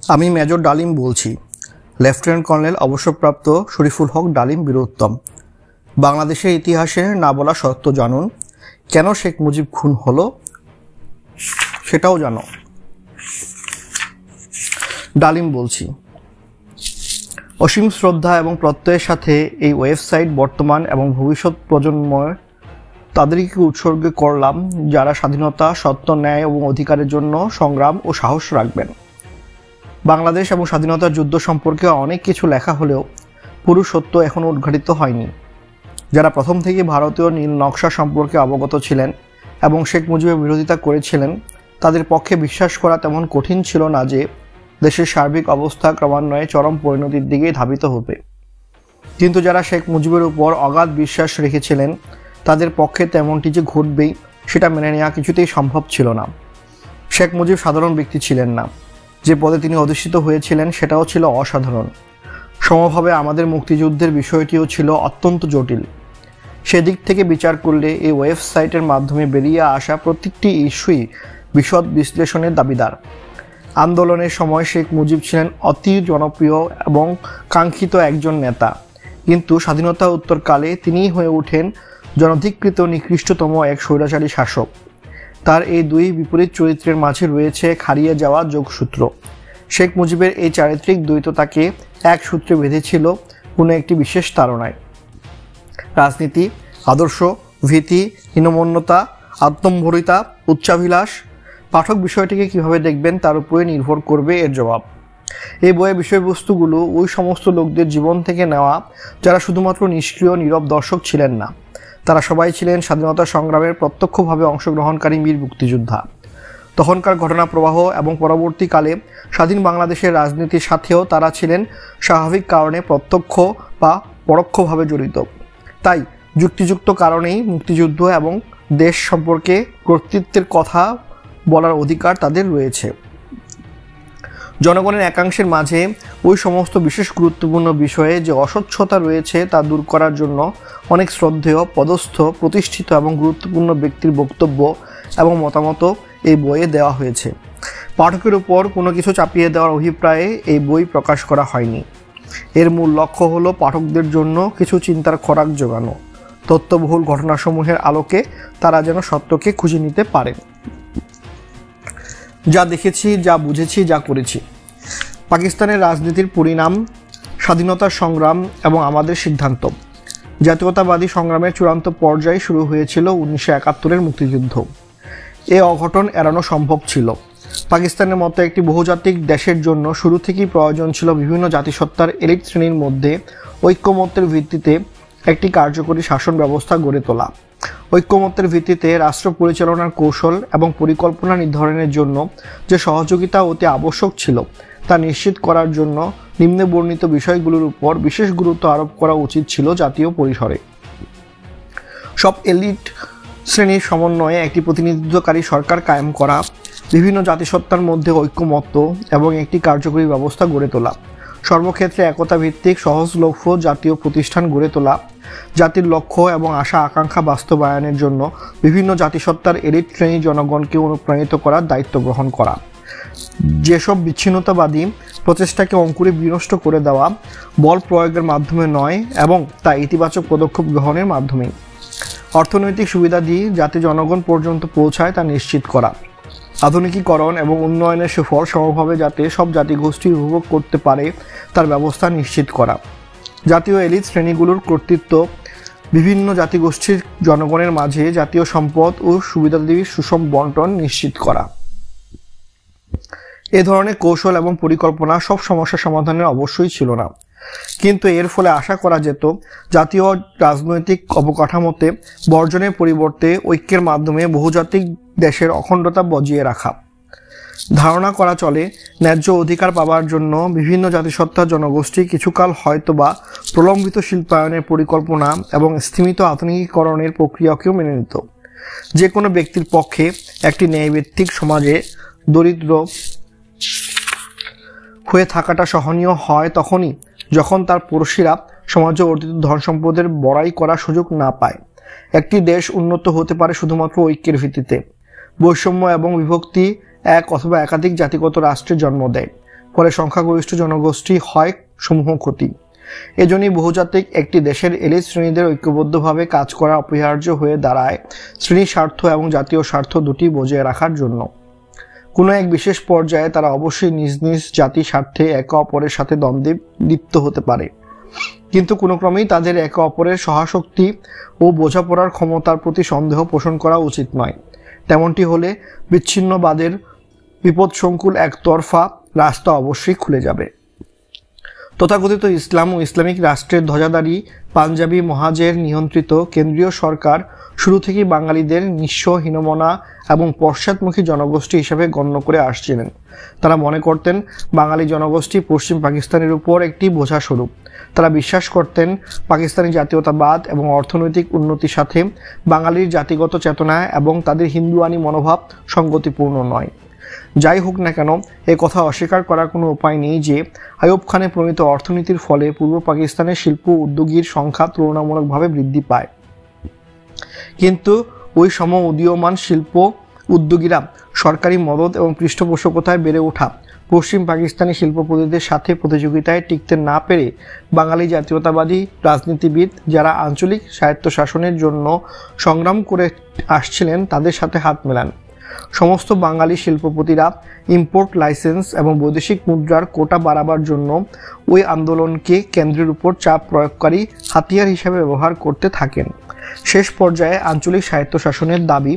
আমি মেজর ডালিম বলছি। লেফটেন্যান্ট কর্নেল অবসরপ্রাপ্ত শরীফুল হক ডালিম বীরোত্তম। বাংলাদেশের ইতিহাসে না বলা সত্য জানুন, কেন শেখ মুজিব খুন হলো সেটাও জানো। ডালিম বলছি। অসীম শ্রদ্ধা এবং প্রত্যয়ের সাথে এই ওয়েবসাইট বর্তমান এবং ভবিষ্যৎ প্রজন্ময় তাদেরকে উৎসর্গ করলাম যারা স্বাধীনতা, সত্য, ন্যায় এবং অধিকারের জন্য সংগ্রাম ও সাহস রাখবেন। বাংলাদেশ এবং স্বাধীনতার যুদ্ধ সম্পর্কে অনেক কিছু লেখা হলেও পুরো সত্য এখনও উদ্ঘাটিত হয়নি। যারা প্রথম থেকে ভারতীয় নীল নকশা সম্পর্কে অবগত ছিলেন এবং শেখ মুজিবের বিরোধিতা করেছিলেন, তাদের পক্ষে বিশ্বাস করা তেমন কঠিন ছিল না যে দেশের সার্বিক অবস্থা ক্রমান্বয়ে চরম পরিণতির দিকে ধাবিত হবে। কিন্তু যারা শেখ মুজিবের উপর অগাধ বিশ্বাস রেখেছিলেন, তাদের পক্ষে তেমনটি যে ঘটবেই সেটা মেনে নেওয়া কিছুতেই সম্ভব ছিল না। শেখ মুজিব সাধারণ ব্যক্তি ছিলেন না। যে পদে তিনি অধিষ্ঠিত হয়েছিলেন সেটাও ছিল অসাধারণ। সমভাবে আমাদের মুক্তিযুদ্ধের বিষয়টিও ছিল অত্যন্ত জটিল। সেদিক থেকে বিচার করলে এই ওয়েবসাইটের মাধ্যমে বেরিয়ে আসা প্রত্যেকটি ইস্যুই বিশদ বিশ্লেষণের দাবিদার। আন্দোলনের সময় শেখ মুজিব ছিলেন অতি জনপ্রিয় এবং কাঙ্ক্ষিত একজন নেতা, কিন্তু স্বাধীনতা উত্তরকালে তিনিই হয়ে ওঠেন জনধিকৃত নিকৃষ্টতম এক স্বৈরাচারী শাসক। তার এই দুই বিপরীত চরিত্রের মাঝে রয়েছে হারিয়ে যাওয়া যোগসূত্র। শেখ মুজিবের এই চারিত্রিক দ্বৈততাকে এক সূত্রে বেঁধেছিল কোনো একটি বিশেষ তাড়নায়। রাজনীতি, আদর্শ, ভীতি, হীনমন্যতা, আত্মম্ভরিতা, উচ্চাভিলাষ। পাঠক বিষয়টিকে কিভাবে দেখবেন তার উপরে নির্ভর করবে এর জবাব। এই বইয়ের বিষয়বস্তুগুলো ওই সমস্ত লোকদের জীবন থেকে নেওয়া যারা শুধুমাত্র নিষ্ক্রিয় নীরব দর্শক ছিলেন না, তারা সবাই ছিলেন স্বাধীনতা সংগ্রামের প্রত্যক্ষভাবে অংশগ্রহণকারী বীর মুক্তিযোদ্ধা। তখনকার ঘটনা প্রবাহ এবং পরবর্তীকালে স্বাধীন বাংলাদেশের রাজনীতির সাথেও তারা ছিলেন স্বাভাবিক কারণে প্রত্যক্ষ বা পরোক্ষভাবে জড়িত। তাই যুক্তিযুক্ত কারণেই মুক্তিযুদ্ধ এবং দেশ সম্পর্কে কর্তৃত্বের কথা বলার অধিকার তাদের রয়েছে। জনগণের একাংশের মাঝে ওই সমস্ত বিশেষ গুরুত্বপূর্ণ বিষয়ে যে অস্বচ্ছতা রয়েছে তা দূর করার জন্য অনেক শ্রদ্ধেয়, পদস্থ, প্রতিষ্ঠিত এবং গুরুত্বপূর্ণ ব্যক্তির বক্তব্য এবং মতামত এই বইয়ে দেওয়া হয়েছে। পাঠকের উপর কোনো কিছু চাপিয়ে দেওয়ার অভিপ্রায়ে এই বই প্রকাশ করা হয়নি। এর মূল লক্ষ্য হলো পাঠকদের জন্য কিছু চিন্তার খোরাক জোগানো, তথ্যবহুল ঘটনাসমূহের আলোকে তারা যেন সত্যকে খুঁজে নিতে পারেন। যা দেখেছি, যা বুঝেছি, যা করেছি। পাকিস্তানের রাজনীতির পরিণাম, স্বাধীনতার সংগ্রাম এবং আমাদের সিদ্ধান্ত। জাতীয়তাবাদী সংগ্রামের চূড়ান্ত পর্যায়ে শুরু হয়েছিল 1971-এর মুক্তিযুদ্ধ। এ অঘটন এড়ানো সম্ভব ছিল। পাকিস্তানের মতো একটি বহুজাতিক দেশের জন্য শুরু থেকেই প্রয়োজন ছিল বিভিন্ন জাতিসত্তার এলিট শ্রেণীর মধ্যে ঐক্যমত্যের ভিত্তিতে একটি কার্যকরী শাসন ব্যবস্থা গড়ে তোলা। ঐক্যমত্যের ভিত্তিতে রাষ্ট্র পরিচালনার কৌশল এবং পরিকল্পনা নির্ধারণের জন্য যে সহযোগিতা অতি আবশ্যক ছিল তা নিশ্চিত করার জন্য নিম্নে বর্ণিত বিষয়গুলোর উপর বিশেষ গুরুত্ব আরোপ করা উচিত ছিল জাতীয় পরিসরে। সব এলিট শ্রেণীর সমন্বয়ে একটি প্রতিনিধিত্বকারী সরকার কায়েম করা, বিভিন্ন জাতিসত্তার মধ্যে ঐক্যমত্য এবং একটি কার্যকরী ব্যবস্থা গড়ে তোলা, সর্বক্ষেত্রে একতা ভিত্তিক সহজলভ্য জাতীয় প্রতিষ্ঠান গড়ে তোলা, জাতির লক্ষ্য এবং আশা আকাঙ্ক্ষা বাস্তবায়নের জন্য বিভিন্ন জাতিসত্তার এলিট শ্রেণী জনগণকে অনুপ্রাণিত করার দায়িত্ব গ্রহণ করা, যেসব বিচ্ছিন্নতাবাদী প্রচেষ্টাকে অঙ্কুরে বিনষ্ট করে দেওয়া বল প্রয়োগের মাধ্যমে নয় এবং তা ইতিবাচক পদক্ষেপ গ্রহণের মাধ্যমে, অর্থনৈতিক সুবিধাদি যাতে জনগণ পর্যন্ত পৌঁছায় তা নিশ্চিত করা, আধুনিকীকরণ এবং উন্নয়নের সুফল সমভাবে যাতে সব জাতিগোষ্ঠী উপভোগ করতে পারে তার ব্যবস্থা নিশ্চিত করা, জাতীয় এলিট শ্রেণীগুলোর কর্তৃত্ব বিভিন্ন জাতিগোষ্ঠীর জনগণের মাঝে জাতীয় সম্পদ ও সুবিধাদির সুষম বন্টন নিশ্চিত করা। এ ধরনের কৌশল এবং পরিকল্পনা সব সমস্যা সমাধানের অবশ্যই ছিল না, কিন্তু এর ফলে আশা করা যেত জাতীয় রাজনৈতিক অবকাঠামোতে বর্জনের পরিবর্তে ঐক্যের মাধ্যমে বহুজাতিক দেশের অখণ্ডতা বজিয়ে রাখা। ধারণা করা চলে ন্যায্য অধিকার পাবার জন্য বিভিন্ন জাতিসত্তার জনগোষ্ঠী কিছুকাল হয়তোবা প্রলম্বিত শিল্পায়নের পরিকল্পনা এবং স্থিমিত আধুনিকীকরণের প্রক্রিয়াকেও মেনে নিত। যে কোনো ব্যক্তির পক্ষে একটি ন্যায়ভিত্তিক সমাজে দরিদ্র হয়ে থাকাটা সহনীয় হয় তখনই যখন তার পড়শিরা সমাজে অর্জিত ধন সম্পদের বড়াই করার সুযোগ না পায়। একটি দেশ উন্নত হতে পারে শুধুমাত্র ঐক্যের ভিত্তিতে। বৈষম্য এবং বিভক্তি এক অথবা একাধিক জাতিগত রাষ্ট্রের জন্ম দেয়। ফলে সংখ্যাগরিষ্ঠ জনগোষ্ঠী হয় সমূহ ক্ষতি। এজন্যই বহুজাতিক একটি দেশের এলিট শ্রেণীদের ঐক্যবদ্ধভাবে কাজ করা অপরিহার্য হয়ে দাঁড়ায় শ্রেণী স্বার্থ এবং জাতীয় স্বার্থ দুটি বজায় রাখার জন্য। কোনো এক বিশেষ পর্যায়ে তারা অবশ্যই নিজ নিজ জাতি স্বার্থে একে অপরের সাথে দ্বন্দ্বে লিপ্ত হতে পারে, কিন্তু কোনো ক্রমেই তাদের একে অপরের সহাশক্তি ও বোঝাপড়ার ক্ষমতার প্রতি সন্দেহ পোষণ করা উচিত নয়। তেমনটি হলে বিচ্ছিন্নবাদের বিপদসংকুল একতরফা রাস্তা অবশ্যই খুলে যাবে। তথাকথিত ইসলাম ও ইসলামিক রাষ্ট্রের ধ্বজাধারী পাঞ্জাবি মহাজের নিয়ন্ত্রিত কেন্দ্রীয় সরকার শুরু থেকেই বাঙালিদের নিঃস্ব, হীনমনা এবং পশ্চাৎমুখী জনগোষ্ঠী হিসেবে গণ্য করে আসছিলেন। তারা মনে করতেন বাঙালি জনগোষ্ঠী পশ্চিম পাকিস্তানের উপর একটি বোঝা স্বরূপ। তারা বিশ্বাস করতেন পাকিস্তানি জাতীয়তাবাদ এবং অর্থনৈতিক উন্নতির সাথে বাঙালির জাতিগত চেতনা এবং তাদের হিন্দুয়ানি মনোভাব সঙ্গতিপূর্ণ নয়। যাই হোক না কেন, এ কথা অস্বীকার করার কোনো উপায় নেই যে আইয়ুব খানের প্রণীত অর্থনীতির ফলে পূর্ব পাকিস্তানের শিল্প উদ্যোগীর সংখ্যা তুলনামূলকভাবে বৃদ্ধি পায়, কিন্তু ওই সম উদীয়মান শিল্প উদ্যোগীরা সরকারি মদদ এবং পৃষ্ঠপোষকতায় বেড়ে ওঠা পশ্চিম পাকিস্তানি শিল্পপতিদের সাথে প্রতিযোগিতায় টিকতে না পেরে বাঙালি জাতীয়তাবাদী রাজনীতিবিদ যারা আঞ্চলিক স্বায়ত্তশাসনের জন্য সংগ্রাম করে আসছিলেন তাদের সাথে হাত মেলান। সমস্ত বাঙালি শিল্পপতিরা ইম্পোর্ট লাইসেন্স এবং বৈদেশিক মুদ্রার কোটা বাড়াবার জন্য ওই আন্দোলনকে কেন্দ্রের উপর চাপ প্রয়োগকারী হাতিয়ার হিসেবে ব্যবহার করতে থাকেন। শেষ পর্যায়ে আঞ্চলিক স্বায়ত্তশাসনের দাবি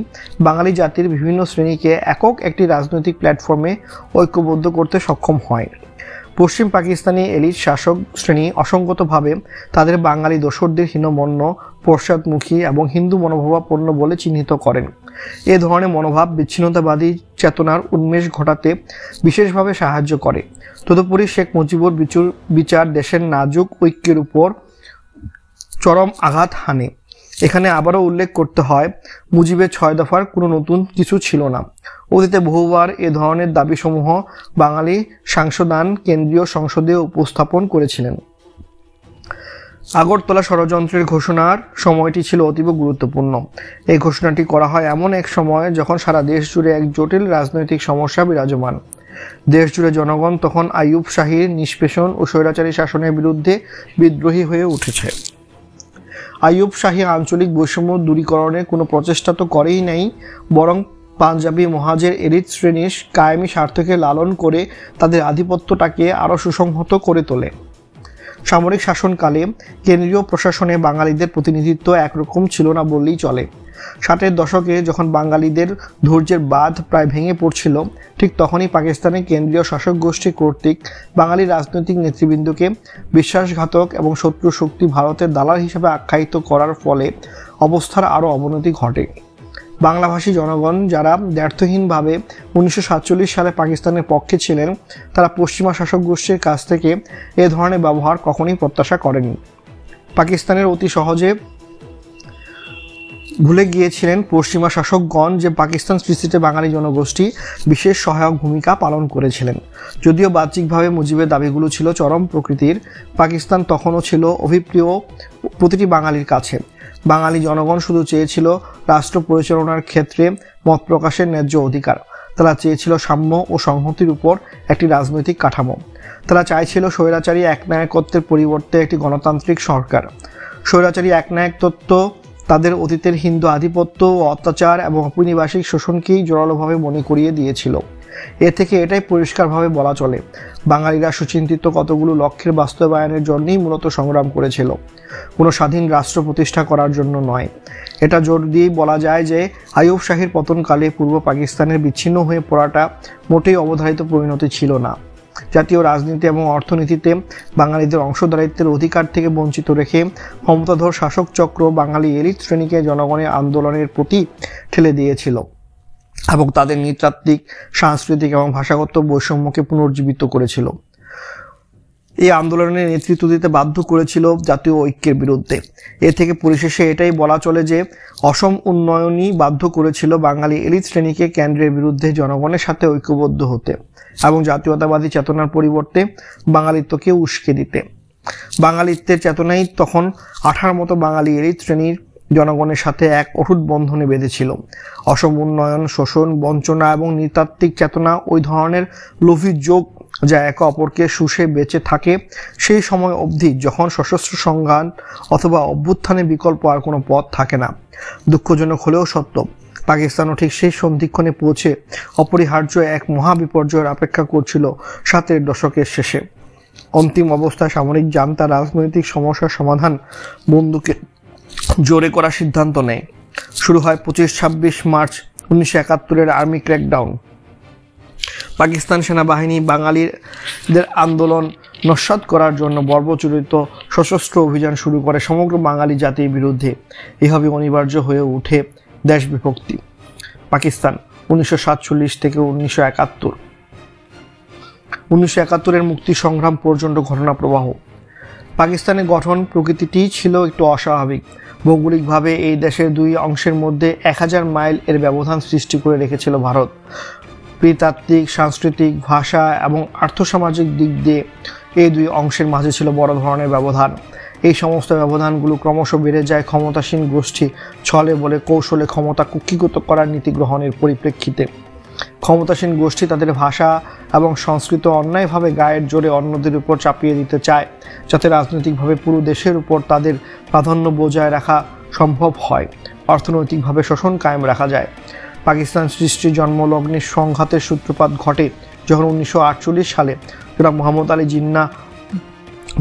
বাঙালি জাতির বিভিন্ন শ্রেণীকে একক একটি রাজনৈতিক প্ল্যাটফর্মে ঐক্যবদ্ধ করতে সক্ষম হয়। পশ্চিম পাকিস্তানি এলিট শাসক শ্রেণী অসঙ্গতভাবে তাদের বাঙালি দোসরদের হীনমন্য, পশ্চাৎমুখী এবং হিন্দু মনোভাবাপন্ন বলে চিহ্নিত করেন। এ ধরনের মনোভাব বিচ্ছিন্নতাবাদী চেতনার উন্মেষ ঘটাতে বিশেষভাবে সাহায্য করে। তদুপরি শেখ মুজিবুর বিচার দেশের নাজুক ঐক্যের উপর চরম আঘাত হানে। এখানে আবারও উল্লেখ করতে হয়, মুজিবের 6 দফার কোনো নতুন কিছু ছিল না। অতীতে বহুবার এ ধরনের দাবিসমূহ বাঙালি সাংসদান কেন্দ্রীয় সংসদে উপস্থাপন করেছিলেন। আগরতলা ষড়যন্ত্রের ঘোষণার সময়টি ছিল অতীব গুরুত্বপূর্ণ। এই ঘোষণাটি করা হয় এমন এক সময় যখন সারা দেশ জুড়ে এক জটিল রাজনৈতিক সমস্যা বিরাজমান। দেশ জুড়ে জনগণ তখন আইয়ুব শাহীর নিষ্পেষণ ও স্বৈরাচারী শাসনের বিরুদ্ধে বিদ্রোহী হয়ে উঠেছে। আইয়ুব শাহী আঞ্চলিক বৈষম্য দূরীকরণের কোনো প্রচেষ্টা তো করেই নাই, বরং পাঞ্জাবি মহাজের এলিট শ্রেণীর কায়েমি স্বার্থকে লালন করে তাদের আধিপত্যটাকে আরও সুসংহত করে তোলে। সামরিক শাসনকালে কেন্দ্রীয় প্রশাসনে বাঙালিদের প্রতিনিধিত্ব একরকম ছিল না বললেই চলে। 60-এর দশকে যখন বাঙালিদের ধৈর্যের বাঁধ প্রায় ভেঙে পড়ছিল, ঠিক তখনই পাকিস্তানের কেন্দ্রীয় শাসক গোষ্ঠী কর্তৃক বাঙালি রাজনৈতিক নেতৃবৃন্দকে বিশ্বাসঘাতক এবং শত্রু শক্তি ভারতের দালাল হিসেবে আখ্যায়িত করার ফলে অবস্থার আরও অবনতি ঘটে। বাংলাভাষী জনগণ যারা দ্ব্যর্থহীনভাবে 1947 সালে পাকিস্তানের পক্ষে ছিলেন, তারা পশ্চিমা শাসক গোষ্ঠীর কাছ থেকে এ ধরনের ব্যবহার কখনোই প্রত্যাশা করেনি। পাকিস্তানের অতি সহজে ভুলে গিয়েছিলেন পশ্চিমা শাসকগণ যে পাকিস্তান সৃষ্টিতে বাঙালি জনগোষ্ঠী বিশেষ সহায়ক ভূমিকা পালন করেছিলেন। যদিও বাহ্যিকভাবে মুজিবের দাবিগুলো ছিল চরম প্রকৃতির, পাকিস্তান তখনও ছিল অভিপ্রিয় প্রতিটি বাঙালির কাছে। বাঙালি জনগণ শুধু চেয়েছিল রাষ্ট্র পরিচালনার ক্ষেত্রে মত প্রকাশের ন্যায্য অধিকার। তারা চেয়েছিল সাম্য ও সংহতির উপর একটি রাজনৈতিক কাঠামো। তারা চাইছিল স্বৈরাচারী একনায়কত্বের পরিবর্তে একটি গণতান্ত্রিক সরকার। স্বৈরাচারী একনায়কত্ব তাদের অতীতের হিন্দু আধিপত্য ও অত্যাচার এবং ঔপনিবেশিক শোষণকেই জোরালোভাবে মনে করিয়ে দিয়েছিল। এ থেকে এটাই পরিষ্কারভাবে বলা চলে, বাঙালিরা সুচিন্তিত কতগুলো লক্ষ্যের বাস্তবায়নের জন্যই মূলত সংগ্রাম করেছিল, কোনো স্বাধীন রাষ্ট্র প্রতিষ্ঠা করার জন্য নয়। এটা জোর দিয়েই বলা যায় যে আইয়ুব শাহীর পতনকালে পূর্ব পাকিস্তানের বিচ্ছিন্ন হয়ে পড়াটা মোটেই অবধারিত পরিণতি ছিল না। জাতীয় রাজনীতি এবং অর্থনীতিতে বাঙালিদের অংশদারিত্বের অধিকার থেকে বঞ্চিত রেখে ক্ষমতাধর শাসক চক্র বাঙালি এলিট শ্রেণীকে জনগণের আন্দোলনের প্রতি ঠেলে দিয়েছিল এবং তাদের নৃতাত্ত্বিক, সাংস্কৃতিক এবং ভাষাগত বৈষম্যকে পুনর্জীবিত করেছিল। এই আন্দোলনের নেতৃত্ব দিতে বাধ্য করেছিল জাতীয় ঐক্যের বিরুদ্ধে। এ থেকে পরিশেষে এটাই বলা চলে যে অসম উন্নয়নই বাধ্য করেছিল বাঙালি এলিট শ্রেণীকে কেন্দ্রের বিরুদ্ধে জনগণের সাথে ঐক্যবদ্ধ হতে এবং জাতীয়তাবাদী চেতনার পরিবর্তে বাঙালিত্বকে উস্কে দিতে। বাঙালিত্বের চেতনাই তখন আঠার মতো বাঙালি এলিট শ্রেণীর জনগণের সাথে এক অটুট বন্ধনে বেঁধেছিল। অসম উন্নয়ন, শোষণ, বঞ্চনা এবং নৃতাত্ত্বিক চেতনা ওই ধরনের লোভী যোগ যা একে অপরকে শুষে বেঁচে থাকে সেই সময় অবধি, যখন সশস্ত্র সংঘাত অথবা অভ্যুত্থানের বিকল্প আর কোনো পথ থাকে না। দুঃখজনক হলেও সত্য, পাকিস্তানও ঠিক সেই সন্ধিক্ষণে পৌঁছে অপরিহার্য এক মহাবিপর্যয়ের অপেক্ষা করছিল 70-এর দশকের শেষে। অন্তিম অবস্থায় সামরিক জান্তা রাজনৈতিক সমস্যার সমাধান বন্ধুকে জোরে করার সিদ্ধান্ত নেয়। শুরু হয় 25-26 মার্চ 1971-এর আর্মি ক্র্যাকডাউন। পাকিস্তান সেনাবাহিনী বাঙালিদের আন্দোলন নস্যাৎ করার জন্য বর্বরচিত সশস্ত্র অভিযান শুরু করে সমগ্র বাঙালি জাতির বিরুদ্ধে। এভাবে অনিবার্য হয়ে ওঠে দেশ বিভক্তি। পাকিস্তান 1947 থেকে 1971। 1971-এর মুক্তি সংগ্রাম পর্যন্ত ঘটনা প্রবাহ। পাকিস্তানের গঠন প্রকৃতিটি ছিল একটু অস্বাভাবিক। ভৌগোলিকভাবে এই দেশের দুই অংশের মধ্যে 1000 মাইল এর ব্যবধান সৃষ্টি করে রেখেছিল ভারত। নৃতাত্ত্বিক, সাংস্কৃতিক, ভাষা এবং আর্থসামাজিক দিক দিয়ে এই দুই অংশের মাঝে ছিল বড় ধরনের ব্যবধান। এই সমস্ত ব্যবধানগুলো ক্রমশ বেড়ে যায় ক্ষমতাসীন গোষ্ঠী ছলে বলে কৌশলে ক্ষমতা কুক্ষিগত করার নীতি গ্রহণের পরিপ্রেক্ষিতে। ক্ষমতাসীন গোষ্ঠী তাদের ভাষা এবং সংস্কৃতি অন্যায়ভাবে গায়ের জোরে অন্যদের উপর চাপিয়ে দিতে চায়, যাতে রাজনৈতিকভাবে পুরো দেশের উপর তাদের প্রাধান্য বজায় রাখা সম্ভব হয়, অর্থনৈতিকভাবে শোষণ কায়েম রাখা যায়। পাকিস্তান সৃষ্টি জন্মলগ্নের সংঘাতের সূত্রপাত ঘটে যখন 1948 সালে জনাব মোহাম্মদ আলী জিন্নাহ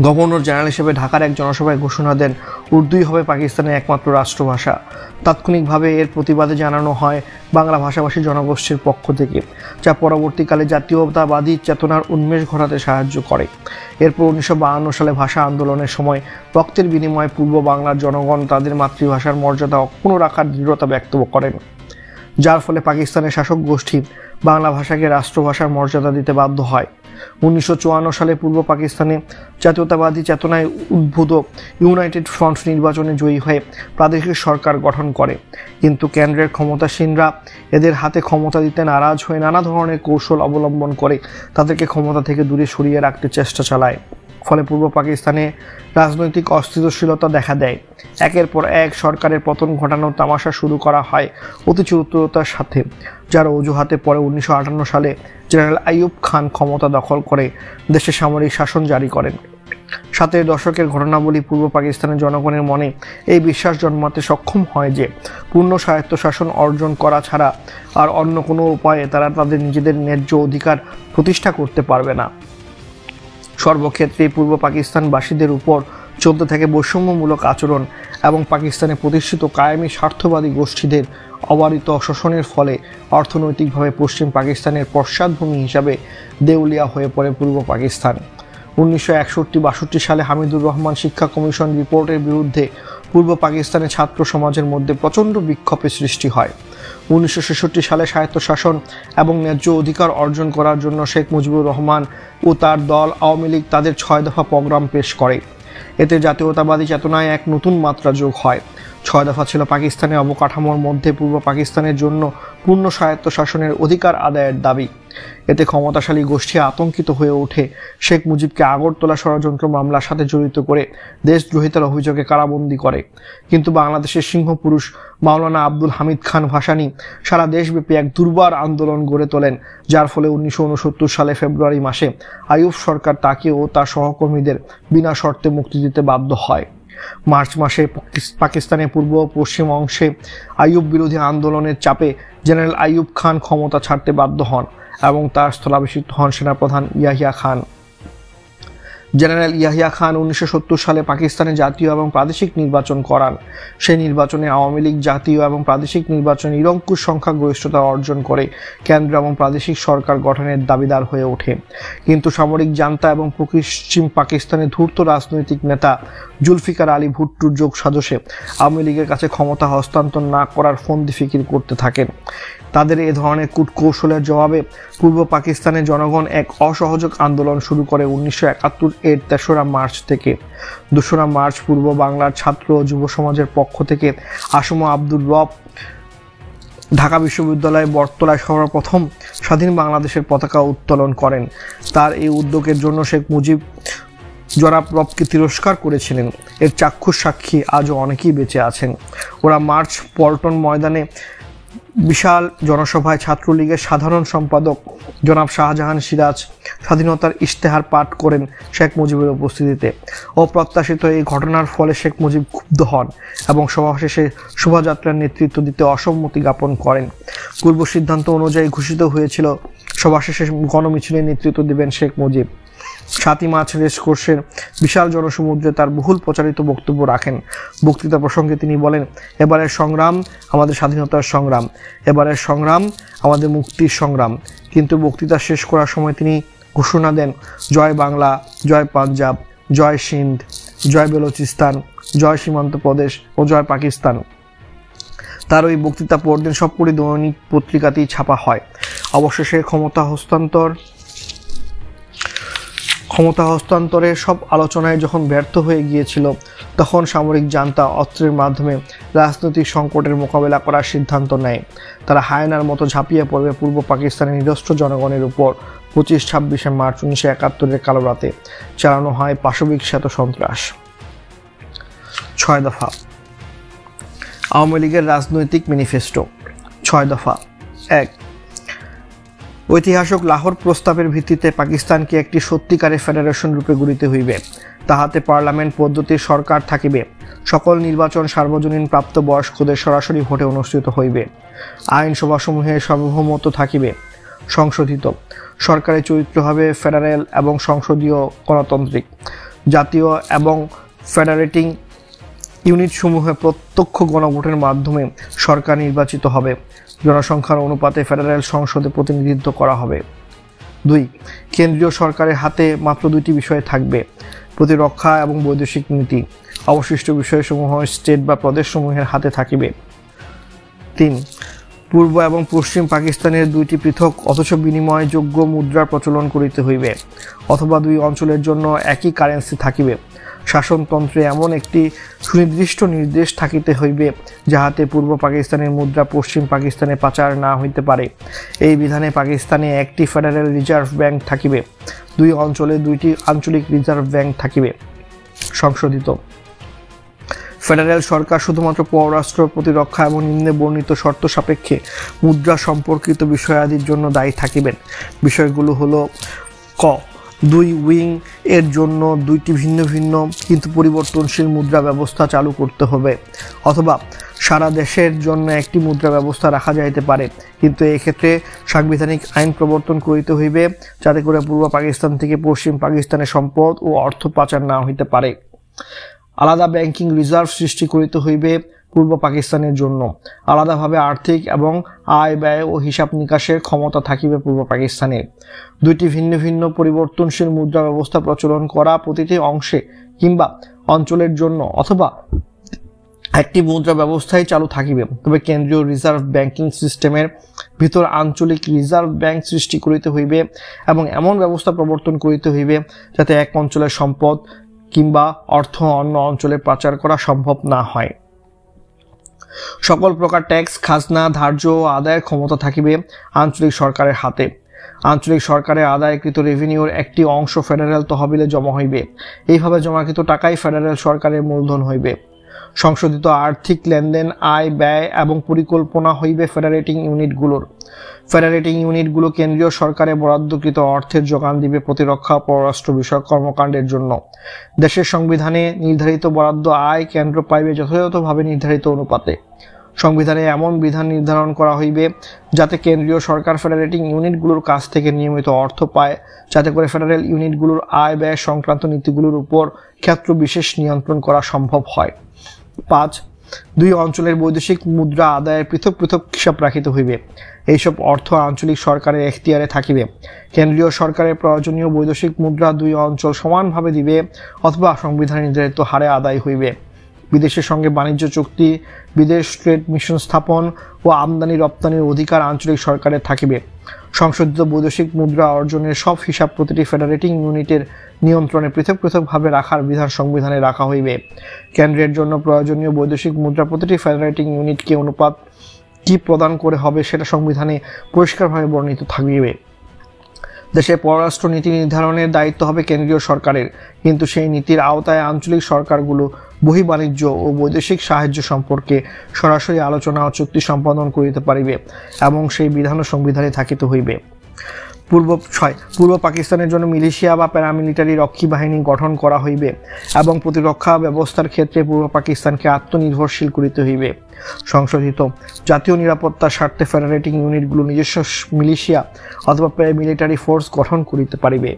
গভর্নর জেনারেল হিসেবে ঢাকার এক জনসভায় ঘোষণা দেন উর্দুই হবে পাকিস্তানের একমাত্র রাষ্ট্রভাষা। তাৎক্ষণিকভাবে এর প্রতিবাদে জানানো হয় বাংলা ভাষাভাষী জনগোষ্ঠীর পক্ষ থেকে, যা পরবর্তীকালে জাতীয়তাবাদী চেতনার উন্মেষ ঘটাতে সাহায্য করে। এরপর 1952 সালে ভাষা আন্দোলনের সময় রক্তের বিনিময়ে পূর্ব বাংলার জনগণ তাদের মাতৃভাষার মর্যাদা অক্ষুণ্ণ রাখার দৃঢ়তা ব্যক্ত করেন, যার ফলে পাকিস্তানের শাসক গোষ্ঠী বাংলা ভাষাকে রাষ্ট্রভাষার মর্যাদা দিতে বাধ্য হয়। 1954 সালে পূর্ব পাকিস্তানে জাতীয়তাবাদী চেতনায় উদ্বুদ্ধ ইউনাইটেড ফ্রন্ট নির্বাচনে জয়ী হয়ে প্রাদেশিক সরকার গঠন করে, কিন্তু কেন্দ্রের ক্ষমতাসীনরা এদের হাতে ক্ষমতা দিতে নারাজ হয়ে নানা ধরনের কৌশল অবলম্বন করে তাদেরকে ক্ষমতা থেকে দূরে সরিয়ে রাখতে চেষ্টা চালায়। ফলে পূর্ব পাকিস্তানে রাজনৈতিক অস্থিতিশীলতা দেখা দেয়। একের পর এক সরকারের পতন ঘটানোর তামাশা শুরু করা হয় অতি চতুরতার সাথে, যার অজুহাতে পরে 1958 সালে জেনারেল আইয়ুব খান ক্ষমতা দখল করে দেশে সামরিক শাসন জারি করেন। 70-এর দশকের ঘটনাবলী পূর্ব পাকিস্তানের জনগণের মনে এই বিশ্বাস জন্মাতে সক্ষম হয় যে পূর্ণ স্বায়ত্তশাসন অর্জন করা ছাড়া আর অন্য কোনো উপায়ে তারা তাদের নিজেদের ন্যায্য অধিকার প্রতিষ্ঠা করতে পারবে না। সর্বক্ষেত্রে পূর্ব পাকিস্তানবাসীদের উপর চলতে থাকে বৈষম্যমূলক আচরণ এবং পাকিস্তানে প্রতিষ্ঠিত কায়েমি স্বার্থবাদী গোষ্ঠীদের অবারিত শোষণের ফলে অর্থনৈতিকভাবে পশ্চিম পাকিস্তানের পশ্চাৎভূমি হিসাবে দেউলিয়া হয়ে পড়ে পূর্ব পাকিস্তান। 1961-62 সালে হামিদুর রহমান শিক্ষা কমিশন রিপোর্টের বিরুদ্ধে পূর্ব পাকিস্তানের ছাত্র সমাজের মধ্যে প্রচণ্ড বিক্ষোভের সৃষ্টি হয়। 1966 সালে স্বায়ত্তশাসন এবং ন্যায্য অধিকার অর্জন করার জন্য শেখ মুজিবুর রহমান ও তার দল আওয়ামী লীগ তাদের 6 দফা প্রোগ্রাম পেশ করে। এতে জাতীয়তাবাদী চেতনায় এক নতুন মাত্রা যোগ হয়। 6 দফা ছিল পাকিস্তানের অবকাঠামোর মধ্যে পূর্ব পাকিস্তানের জন্য পূর্ণ স্বায়ত্তশাসনের অধিকার আদায়ের দাবি। এতে ক্ষমতাশালী গোষ্ঠী আতঙ্কিত হয়ে ওঠে, শেখ মুজিবকে আগরতলা ষড়যন্ত্র মামলার সাথে জড়িত করে দেশদ্রোহিতার অভিযোগে কারাবন্দী করে। কিন্তু বাংলাদেশের সিংহপুরুষ মাওলানা আব্দুল হামিদ খান ভাসানী সারা দেশব্যাপী এক দুর্বার আন্দোলন গড়ে তোলেন, যার ফলে 1969 সালে ফেব্রুয়ারি মাসে আইয়ুব সরকার তাকে ও তার সহকর্মীদের বিনা শর্তে মুক্তি দিতে বাধ্য হয়। মার্চ মাসে পাকিস্তানের পূর্ব পশ্চিম অংশে আইয়ুব বিরোধী আন্দোলনের চাপে জেনারেল আইয়ুব খান ক্ষমতা ছাড়তে বাধ্য হন এবং তার স্থলাভিষিক্ত হন সেনাপ্রধান ইয়াহিয়া খান। জেনারেল ইয়াহিয়া খান 1970 সালে পাকিস্তানে জাতীয় এবং প্রাদেশিক নির্বাচন করান। সেই নির্বাচনে আওয়ামী লীগ জাতীয় এবং প্রাদেশিক নির্বাচনে নিরঙ্কুশ সংখ্যাগরিষ্ঠতা অর্জন করে কেন্দ্র এবং প্রাদেশিক সরকার গঠনের দাবিদার হয়ে ওঠে। কিন্তু সামরিক জান্তা এবং পশ্চিম পাকিস্তানের ধূর্ত রাজনৈতিক নেতা জুলফিকার আলী ভুট্টোর যোগ সাজসে আওয়ামী লীগের কাছে ক্ষমতা হস্তান্তর না করার ফন্দি ফিকির করতে থাকেন। তাদের এ ধরনের কূটকৌশলের জবাবে পূর্ব পাকিস্তানের জনগণ এক অসহযোগ আন্দোলন শুরু করে 1971-এর 3রা মার্চ থেকে। 2রা মার্চ পূর্ব বাংলার ছাত্র ও যুব সমাজের পক্ষ থেকে আসমা আব্দুর রব ঢাকা বিশ্ববিদ্যালয়ে বটতলায় সর্বপ্রথম স্বাধীন বাংলাদেশের পতাকা উত্তোলন করেন। তার এই উদ্যোগের জন্য শেখ মুজিব জনাব রবকে তিরস্কার করেছিলেন। এর চাক্ষুষ সাক্ষী আজও অনেকেই বেঁচে আছেন। ওরা মার্চ পল্টন ময়দানে বিশাল জনসভায় ছাত্রলীগের সাধারণ সম্পাদক জনাব শাহজাহান সিরাজ স্বাধীনতার ইশতেহার পাঠ করেন শেখ মুজিবের উপস্থিতিতে। অপ্রত্যাশিত এই ঘটনার ফলে শেখ মুজিব ক্ষুব্ধ হন এবং সভা শেষে শোভাযাত্রার নেতৃত্ব দিতে অসম্মতি জ্ঞাপন করেন। পূর্ব সিদ্ধান্ত অনুযায়ী ঘোষিত হয়েছিল সভা শেষে গণমিছিলের নেতৃত্ব দেবেন শেখ মুজিব। 7ই মার্চ রেসকোর্সের বিশাল জনসমুদ্রে তার বহুল প্রচারিত বক্তব্য রাখেন। বক্তৃতা প্রসঙ্গে তিনি বলেন, এবারের সংগ্রাম আমাদের স্বাধীনতার সংগ্রাম, এবারের সংগ্রাম আমাদের মুক্তির সংগ্রাম। কিন্তু বক্তৃতা শেষ করার সময় তিনি ঘোষণা দেন, জয় বাংলা, জয় পাঞ্জাব, জয় সিন্ধ, জয় বেলুচিস্তান, জয় সীমান্ত প্রদেশ ও জয় পাকিস্তান। তার ওই বক্তৃতা পরদিন সবকটি দৈনিক পত্রিকাতেই ছাপা হয়। অবশেষে ক্ষমতা হস্তান্তরের সব আলোচনায় যখন ব্যর্থ হয়ে গিয়েছিল, তখন সামরিক জান্তা অস্ত্রের মাধ্যমে রাজনৈতিক সংকটের মোকাবেলা করার সিদ্ধান্ত নেয়। তারা হায়নার মতো ঝাঁপিয়ে পড়বে পূর্ব পাকিস্তানের নিরস্ত্র জনগণের উপর। 25-26 মার্চ 1971 কালো রাতে চালানো হয় পাশবিক শ্বেত সন্ত্রাস। 6 দফা আওয়ামী লীগের রাজনৈতিক ম্যানিফেস্টো। 6 দফা। 1, ঐতিহাসিক লাহোর প্রস্তাবের ভিত্তিতে পাকিস্তানকে একটি সত্যিকারের ফেডারেশন রূপে গড়িতে হইবে। তাহাতে পার্লামেন্ট পদ্ধতির সরকার থাকিবে। সকল নির্বাচন সার্বজনীন প্রাপ্তবয়স্কদের সরাসরি ভোটে অনুষ্ঠিত হইবে। আইনসভাসমূহে সার্বভৌমত্ব থাকিবে। সংশোধিত সরকারের চরিত্র হবে ফেডারেল এবং সংসদীয় গণতান্ত্রিক। জাতীয় এবং ফেডারেটিং ইউনিটসমূহে প্রত্যক্ষ গণভোটের মাধ্যমে সরকার নির্বাচিত হবে। জনসংখ্যার অনুপাতে ফেডারেল সংসদে প্রতিনিধিত্ব করা হবে। 2, কেন্দ্রীয় সরকারের হাতে মাত্র 2টি বিষয় থাকবে, প্রতিরক্ষা এবং বৈদেশিক নীতি। অবশিষ্ট বিষয়সমূহ স্টেট বা প্রদেশসমূহের হাতে থাকিবে। 3, পূর্ব এবং পশ্চিম পাকিস্তানের 2টি পৃথক অথচ বিনিময়যোগ্য মুদ্রার প্রচলন করিতে হইবে, অথবা 2 অঞ্চলের জন্য একই কারেন্সি থাকিবে। শাসনতন্ত্রে এমন একটি সুনির্দিষ্ট নির্দেশ থাকিতে হইবে যাহাতে পূর্ব পাকিস্তানের মুদ্রা পশ্চিম পাকিস্তানে পাচার না হইতে পারে। এই বিধানে পাকিস্তানে একটি ফেডারেল রিজার্ভ ব্যাংক থাকিবে, 2 অঞ্চলে 2টি আঞ্চলিক রিজার্ভ ব্যাংক থাকিবে। সংশোধিত ফেডারেল সরকার শুধুমাত্র পররাষ্ট্র, প্রতিরক্ষা এবং নিম্নে বর্ণিত শর্ত সাপেক্ষে মুদ্রা সম্পর্কিত বিষয়াদির জন্য দায়ী থাকিবেন। বিষয়গুলো হলো: ক, 2 উইং এর জন্য 2টি ভিন্ন ভিন্ন কিন্তু পরিবর্তনশীল মুদ্রা ব্যবস্থা চালু করতে হবে, অথবা সারা দেশের জন্য একটি মুদ্রা ব্যবস্থা রাখা যাইতে পারে, কিন্তু এক্ষেত্রে সাংবিধানিক আইন প্রবর্তন করিতে হইবে যাতে করে পূর্ব পাকিস্তান থেকে পশ্চিম পাকিস্তানের সম্পদ ও অর্থ পাচার না হইতে পারে। আলাদা ব্যাংকিং রিজার্ভ সৃষ্টি করিতে হইবে পূর্ব পাকিস্তানের জন্য। আলাদাভাবে আর্থিক এবং আয় ব্যয় ও হিসাব নিকাশের ক্ষমতা থাকিবে পূর্ব পাকিস্তানে। 2টি ভিন্ন ভিন্ন পরিবর্তনশীল মুদ্রা ব্যবস্থা প্রচলন করা প্রতিটি অংশে কিংবা অঞ্চলের জন্য, অথবা একটি মুদ্রা ব্যবস্থাই চালু থাকিবে। তবে কেন্দ্রীয় রিজার্ভ ব্যাংকিং সিস্টেমের ভিতর আঞ্চলিক রিজার্ভ ব্যাংক সৃষ্টি করিতে হইবে এবং এমন ব্যবস্থা প্রবর্তন করিতে হইবে যাতে এক অঞ্চলের সম্পদ কিংবা অর্থ অন্য অঞ্চলে পাচার করা সম্ভব না হয়। সকল প্রকার ট্যাক্স, খাজনা, ধার্য ও আদায়ের ক্ষমতা থাকিবে আঞ্চলিক সরকারের হাতে। আঞ্চলিক সরকারের আদায়কৃত রেভিনিউর একটি অংশ ফেডারেল তহবিলে জমা হইবে। এইভাবে জমাকৃত টাকাই ফেডারেল সরকারের মূলধন হইবে। সংশোধিত আর্থিক লেনদেন, আয় ব্যয় এবং পরিকল্পনা হইবে ফেডারেটিং ইউনিটগুলোর। ফেডারেটিং ইউনিটগুলো কেন্দ্রীয় সরকারের বরাদ্দকৃত অর্থের যোগান দিবে প্রতিরক্ষা ও পররাষ্ট্র বিষয়ক কর্মকাণ্ডের জন্য। দেশের সংবিধানে নির্ধারিত বরাদ্দ আয় কেন্দ্র পাইবে যথাযথভাবে নির্ধারিত অনুপাতে। সংবিধানে এমন বিধান নির্ধারণ করা হইবে যাতে কেন্দ্রীয় সরকার ফেডারেটিং ইউনিটগুলোর কাছ থেকে নিয়মিত অর্থ পায়, যাতে করে ফেডারেল ইউনিটগুলোর আয় ব্যয় সংক্রান্ত নীতিগুলোর উপর ক্ষেত্র বিশেষ নিয়ন্ত্রণ করা সম্ভব হয়। 5, 2 অঞ্চলের বৈদেশিক মুদ্রা আদায়ের পৃথক পৃথক হিসাব রাখিতে হইবে। এইসব অর্থ আঞ্চলিক সরকারের এখতিয়ারে থাকিবে। কেন্দ্রীয় সরকারের প্রয়োজনীয় বৈদেশিক মুদ্রা 2 অঞ্চল সমানভাবে দিবে অথবা সংবিধানে নির্ধারিত হারে আদায় হইবে। বিদেশের সঙ্গে বাণিজ্য চুক্তি, বিদেশ ট্রেড মিশন স্থাপন ও আমদানি রপ্তানির অধিকার আঞ্চলিক সরকারের থাকিবে। সংশোধিত বৈদেশিক মুদ্রা অর্জনের সব হিসাব প্রতিটি ফেডারেটিং ইউনিটের নিয়ন্ত্রণে পৃথক পৃথকভাবে রাখার বিধান সংবিধানে রাখা হইবে। কেন্দ্রের জন্য প্রয়োজনীয় বৈদেশিক মুদ্রা প্রতিটি ফেডারেটিং ইউনিটকে অনুপাত কি প্রদান করে হবে সেটা সংবিধানে পরিষ্কারভাবে বর্ণিত থাকিবে। দেশের পররাষ্ট্র নীতি নির্ধারণের দায়িত্ব হবে কেন্দ্রীয় সরকারের, কিন্তু সেই নীতির আওতায় আঞ্চলিক সরকারগুলো বহির্বাণিজ্য ও বৈদেশিক সাহায্য সম্পর্কে সরাসরি আলোচনা ও চুক্তি সম্পাদন করিতে পারিবে এবং সেই বিধানও সংবিধানে থাকিতে হইবে। পূর্ব পাকিস্তানের জন্য মিলিশিয়া বা প্যারামিলিটারি রক্ষী বাহিনী গঠন করা হইবে এবং প্রতিরক্ষা ব্যবস্থার ক্ষেত্রে পূর্ব পাকিস্তানকে আত্মনির্ভরশীল করিতে হইবে। সংশোধিত জাতীয় নিরাপত্তার স্বার্থে ফেডারেটিং ইউনিটগুলো নিজস্ব মিলিশিয়া অথবা প্যারামিলিটারি ফোর্স গঠন করিতে পারিবে।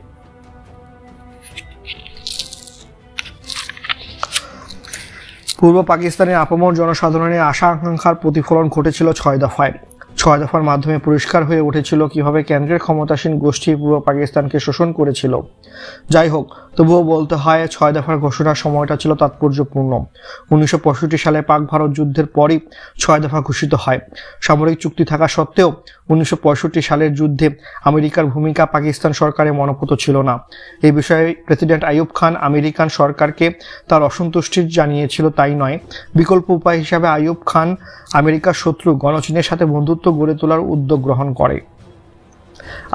পূর্ব পাকিস্তানের আপামর জনসাধারণের আশা আকাঙ্ক্ষার প্রতিফলন ঘটেছিল 6 দফায়। 6 দফার মাধ্যমে পরিষ্কার হয়ে উঠেছিল কিভাবে কেন্দ্রের ক্ষমতাসীন গোষ্ঠী পূর্ব পাকিস্তানকে শোষণ করেছিল। যাই হোক, তবুও বলতে হয় 6 দফার ঘোষণার সময়টা ছিল তাৎপর্যপূর্ণ। 1965 সালে পাক ভারত যুদ্ধের পরই 6 দফা ঘোষিত হয়। সামরিক চুক্তি থাকা সত্ত্বেও 1965 সালের যুদ্ধে আমেরিকার ভূমিকা পাকিস্তান সরকারের মনোপুত ছিল না। এই বিষয়ে প্রেসিডেন্ট আইয়ুব খান আমেরিকান সরকারকে তার অসন্তুষ্টি জানিয়েছিল। তাই নয়, বিকল্প উপায় হিসাবে আইয়ুব খান আমেরিকার শত্রু গণচীনের সাথে বন্ধুত্ব গড়ে তোলার উদ্যোগ গ্রহণ করে।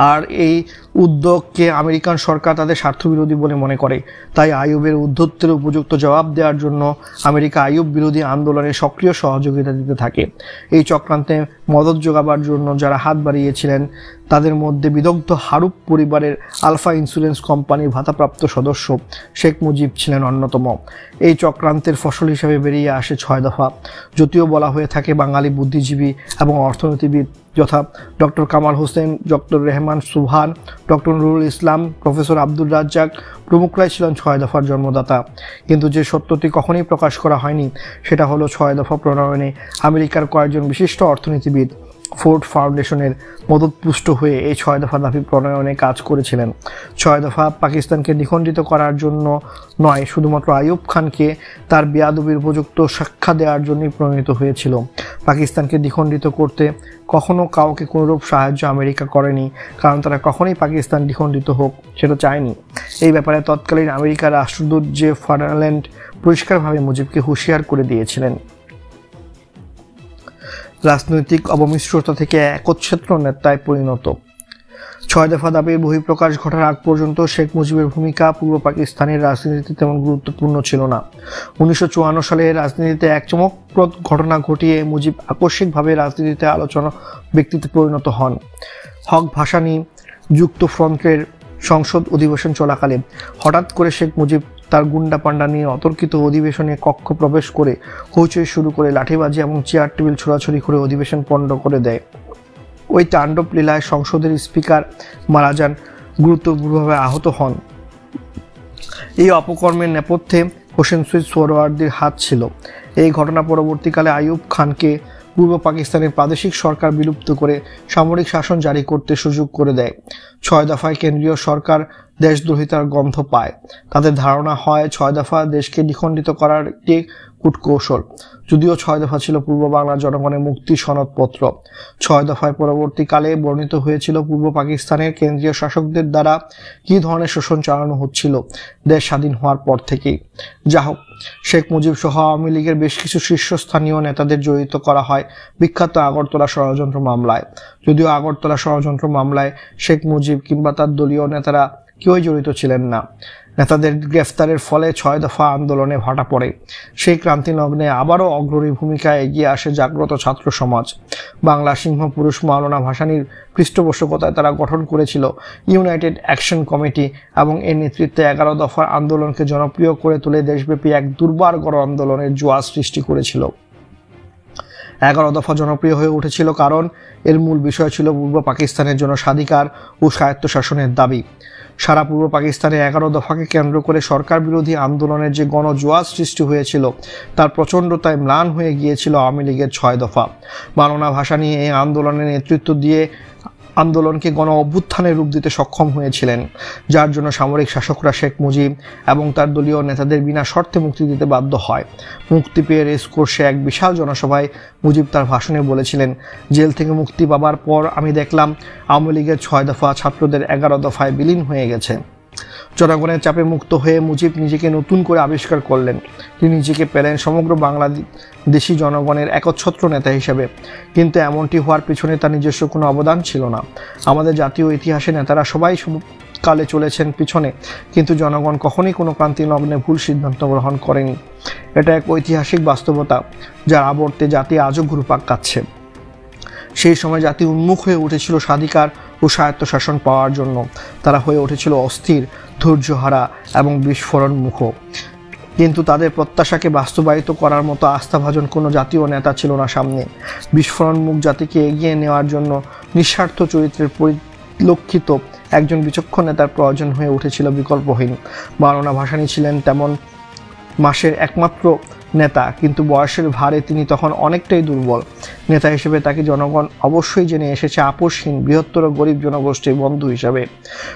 আর এই উদ্যোগকে আমেরিকান সরকার তাদের স্বার্থবিরোধী বলে মনে করে। তাই আইয়ুবের উদ্ধত্তের উপযুক্ত জবাব দেওয়ার জন্য আমেরিকা আইয়ুব বিরোধী আন্দোলনে সক্রিয় সহযোগিতা দিতে থাকে। এই চক্রান্তে মদত যোগাবার জন্য যারা হাত বাড়িয়েছিলেন তাদের মধ্যে বিদগ্ধ হারুপ পরিবারের আলফা ইন্স্যুরেন্স কোম্পানির ভাতাপ্রাপ্ত সদস্য শেখ মুজিব ছিলেন অন্যতম। এই চক্রান্তের ফসল হিসেবে বেরিয়ে আসে 6 দফা। যদিও বলা হয়ে থাকে বাঙালি বুদ্ধিজীবী এবং অর্থনীতিবিদ যথা ডক্টর কামাল হোসেন, ডক্টর রেহমান সুবহান, ডক্টর নুরুল ইসলাম, প্রফেসর আব্দুর রাজ্জাক প্রমুখরাই ছিলেন 6 দফার জন্মদাতা। কিন্তু যে সত্যটি কখনোই প্রকাশ করা হয়নি সেটা হলো 6 দফা প্রণয়নে আমেরিকার কয়েকজন বিশিষ্ট অর্থনীতিবিদ ফোর্ড ফাউন্ডেশনের মদতপুষ্ট হয়ে এই 6 দফা দাবি প্রণয়নে কাজ করেছিলেন। 6 দফা পাকিস্তানকে দ্বিখণ্ডিত করার জন্য নয়, শুধুমাত্র আইয়ুব খানকে তার বেয়াদবির উপযুক্ত শিক্ষা দেওয়ার জন্যই প্রণীত হয়েছিল। পাকিস্তানকে দ্বিখণ্ডিত করতে কখনো কাউকে কোনোরূপ সাহায্য আমেরিকা করেনি, কারণ তারা কখনোই পাকিস্তান দ্বিখণ্ডিত হোক সেটা চায়নি। এই ব্যাপারে তৎকালীন আমেরিকার রাষ্ট্রদূত জে ফার্নাল্যান্ড পরিষ্কারভাবে মুজিবকে হুঁশিয়ার করে দিয়েছিলেন। রাজনৈতিক অবমিশ্রতা থেকে একচ্ছত্র নেতায় পরিণত। 6 দফা দাবির বহিঃপ্রকাশ ঘটার আগ পর্যন্ত শেখ মুজিবের ভূমিকা পূর্ব পাকিস্তানের রাজনীতিতে তেমন গুরুত্বপূর্ণ ছিল না। 1954 সালে রাজনীতিতে এক চমকপ্রদ ঘটনা ঘটিয়ে মুজিব আকস্মিকভাবে রাজনীতিতে আলোচনা ব্যক্তিতে পরিণত হন। হক ভাসানী যুক্ত ফ্রন্টের সংসদ অধিবেশন চলাকালে হঠাৎ করে শেখ মুজিব তার গুন্ডা পান্ডা নিয়ে অতর্কিত অধিবেশনে কক্ষ প্রবেশ করে হইচই শুরু করে লাঠিবাজি এবং চেয়ার টেবিল ছোড়াছুড়ি করে অধিবেশন পণ্ড করে দেয়। ওই তাণ্ডব লীলায় সংসদের স্পিকার মারা যান, গুরুতরভাবে আহত হন। এই অপকর্মের নেপথ্যে হোসেন শহীদ সোহরাওয়ার্দীর হাত ছিল। এই ঘটনা পরবর্তীকালে আইয়ুব খানকে পূর্ব পাকিস্তানের প্রাদেশিক সরকার বিলুপ্ত করে সামরিক শাসন জারি করতে সুযোগ করে দেয়। 6 দফায় কেন্দ্রীয় সরকার দেশদ্রোহিতার গন্ধ পায়। তাদের ধারণা হয় 6 দফা দেশকে দ্বিখণ্ডিত করার একটি কূটকৌশল। যদিও 6 দফা ছিল পূর্ব বাংলার জনগণের মুক্তি সনদপত্র। 6 দফায় পরবর্তীকালে বর্ণিত হয়েছিল পূর্ব পাকিস্তানের কেন্দ্রীয় শাসকদের দ্বারা কী ধরনের শোষণ চালানো হচ্ছিল দেশ স্বাধীন হওয়ার পর থেকেই। যা হোক, শেখ মুজিব সহ আওয়ামী লীগের বেশ কিছু শীর্ষস্থানীয় নেতাদের জড়িত করা হয় বিখ্যাত আগরতলা ষড়যন্ত্র মামলায়। যদিও আগরতলা ষড়যন্ত্র মামলায় শেখ মুজিব কিংবা তার দলীয় নেতারা কেউই জড়িত ছিলেন না। নেতাদের গ্রেফতারের ফলে 6 দফা আন্দোলনে ভাটা পড়ে। সেই ক্রান্তি লগ্নে আবারও অগ্রণী ভূমিকায় এগিয়ে আসে জাগ্রত ছাত্র সমাজ। বাংলা সিংহ পুরুষ মাওলানা ভাসানীর পৃষ্ঠপোষকতায় তারা গঠন করেছিল ইউনাইটেড অ্যাকশন কমিটি এবং এর নেতৃত্বে 11 দফার আন্দোলনকে জনপ্রিয় করে তুলে দেশব্যাপী এক দুর্বার গণ আন্দোলনের জোয়ার সৃষ্টি করেছিল। 11 দফা জনপ্রিয় হয়ে উঠেছিল কারণ এর মূল বিষয় ছিল পূর্ব পাকিস্তানের জন্য স্বাধিকার ও স্বায়ত্তশাসনের দাবি। সারা পূর্ব পাকিস্তানে 11 দফাকে কেন্দ্র করে সরকার বিরোধী আন্দোলনের যে গণজোয়ার সৃষ্টি হয়েছিল তার প্রচণ্ডতায় ম্লান হয়ে গিয়েছিল আওয়ামী লীগের 6 দফা। মাওলানা ভাসানী এই আন্দোলনের নেতৃত্ব দিয়ে আন্দোলনকে গণ অভ্যুত্থানের রূপ দিতে সক্ষম হয়েছিলেন, যার জন্য সামরিক শাসকরা শেখ মুজিব এবং তার দলীয় নেতাদের বিনা শর্তে মুক্তি দিতে বাধ্য হয়। মুক্তি পেয়ে রেসকোর্সে এক বিশাল জনসভায় মুজিব তার ভাষণে বলেছিলেন, জেল থেকে মুক্তি পাবার পর আমি দেখলাম আওয়ামী লীগের 6 দফা ছাত্রদের 11 দফায় বিলীন হয়ে গেছে। জনগণের চাপে মুক্ত হয়ে মুজিব নিজেকে নতুন করে আবিষ্কার করলেন। তিনি নিজেকে পেলেন সমগ্র বাংলাদেশি জনগণের একচ্ছত্র নেতা হিসেবে। কিন্তু এমনটি হওয়ার পিছনে তার নিজস্ব কোনো অবদান ছিল না। আমাদের জাতীয় ইতিহাসে নেতারা সবাই কালে চলেছেন পিছনে, কিন্তু জনগণ কখনোই কোনো ক্রান্তি লগ্নে ভুল সিদ্ধান্ত গ্রহণ করেনি। এটা এক ঐতিহাসিক বাস্তবতা যার আবর্তে জাতি আজও ঘুরপাক খাচ্ছে। সেই সময় জাতি উন্মুখ হয়ে উঠেছিল স্বাধিকার ও স্বায়ত্তশাসন পাওয়ার জন্য তারা হয়ে উঠেছিল অস্থির, ধৈর্যহারা এবং বিস্ফোরণ মুখ। কিন্তু তাদের প্রত্যাশাকে বাস্তবায়িত করার মতো আস্থাভাজন কোনো জাতীয় নেতা ছিল না সামনে। বিস্ফোরণমুখ জাতিকে এগিয়ে নেওয়ার জন্য নিঃস্বার্থ চরিত্রের পরিলক্ষিত একজন বিচক্ষণ নেতার প্রয়োজন হয়ে উঠেছিল বিকল্পহীন। মাওলানা ভাসানী ছিলেন তেমন মাসের একমাত্র নেতা, কিন্তু বয়সের ভারে তিনি তখন অনেকটাই দুর্বল। নেতা হিসেবে তাকে জনগণ অবশ্যই জেনে এসেছে আপোষহীন বৃহত্তর গরিব জনগোষ্ঠীর বন্ধু হিসাবে।